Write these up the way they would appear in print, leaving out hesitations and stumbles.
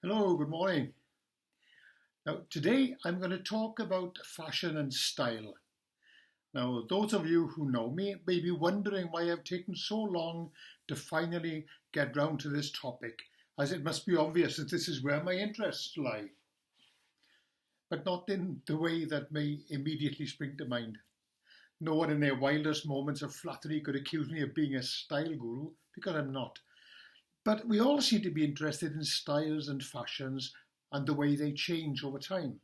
Hello, good morning. Now, today I'm going to talk about fashion and style. Now, those of you who know me may be wondering why I've taken so long to finally get round to this topic, as it must be obvious that this is where my interests lie. But not in the way that may immediately spring to mind. No one in their wildest moments of flattery could accuse me of being a style guru, because I'm not. But we all seem to be interested in styles and fashions and the way they change over time.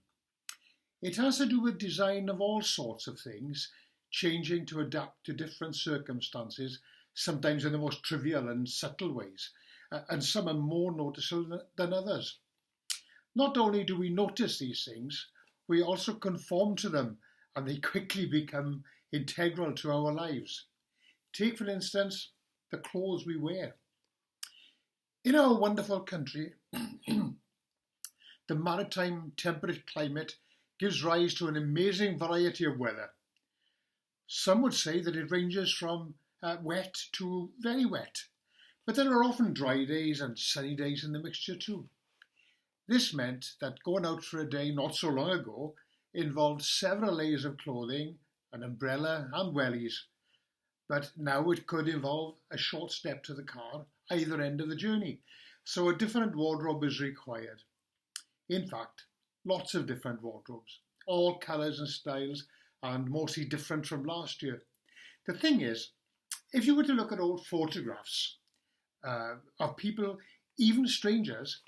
It has to do with design of all sorts of things, changing to adapt to different circumstances, sometimes in the most trivial and subtle ways, and some are more noticeable than others. Not only do we notice these things, we also conform to them, and they quickly become integral to our lives. Take, for instance, the clothes we wear. In our wonderful country, the maritime temperate climate gives rise to an amazing variety of weather. Some would say that it ranges from wet to very wet, but there are often dry days and sunny days in the mixture too. This meant that going out for a day not so long ago involved several layers of clothing, an umbrella and wellies, but now it could involve a short step to the car, either end of the journey, so a different wardrobe is required. In fact, lots of different wardrobes, all colours and styles, and mostly different from last year. The thing is, if you were to look at old photographs of people, even strangers,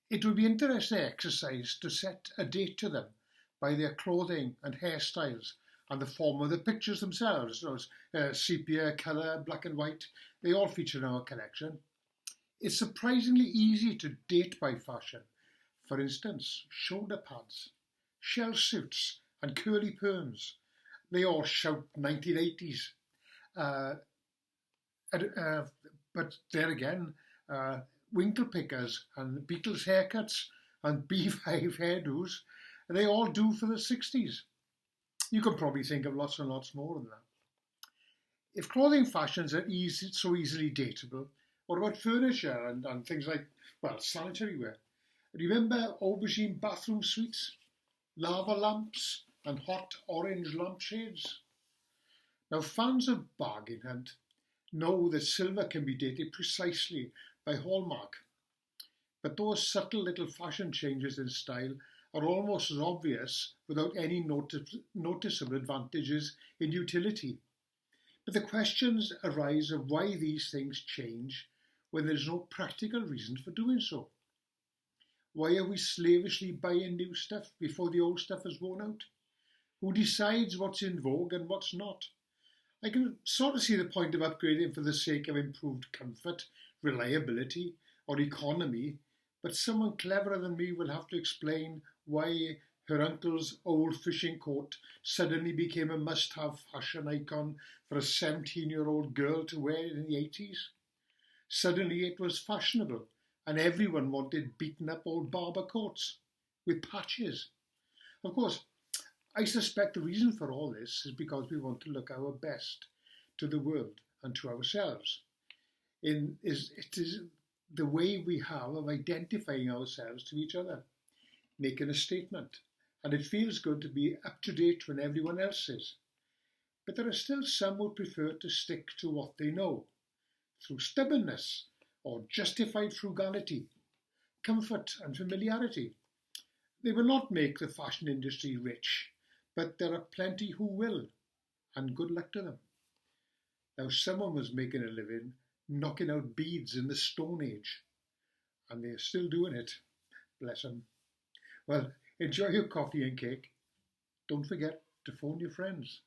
it would be an interesting exercise to set a date to them by their clothing and hairstyles and the form of the pictures themselves. Those sepia, colour, black and white, they all feature in our collection. It's surprisingly easy to date by fashion. For instance, shoulder pads, shell suits and curly perms. They all shout 1980s. But there again, winkle pickers and Beatles haircuts and B5 hairdos, they all do for the 60s. You can probably think of lots and lots more than that. If clothing fashions are so easily dateable, what about furniture and things like, sanitary ware? Remember aubergine bathroom suites, lava lamps and hot orange lampshades? Now, fans of bargain hunt know that silver can be dated precisely by Hallmark, but those subtle little fashion changes in style are almost as obvious without any noticeable advantages in utility. But the questions arise of why these things change when there is no practical reason for doing so. Why are we slavishly buying new stuff before the old stuff is worn out? Who decides what's in vogue and what's not? I can sort of see the point of upgrading for the sake of improved comfort, reliability, or economy, but someone cleverer than me will have to explain why her uncle's old fishing coat suddenly became a must-have fashion icon for a 17-year-old girl to wear in the 80s. Suddenly it was fashionable, and everyone wanted beaten-up old barber coats with patches. Of course, I suspect the reason for all this is because we want to look our best to the world and to ourselves. It is the way we have of identifying ourselves to each other, making a statement, and it feels good to be up to date when everyone else is. But there are still some who prefer to stick to what they know, through stubbornness or justified frugality, comfort and familiarity. They will not make the fashion industry rich, but there are plenty who will, and good luck to them. Now, someone was making a living knocking out beads in the Stone Age, and they're still doing it. Bless them. Well, enjoy your coffee and cake. Don't forget to phone your friends.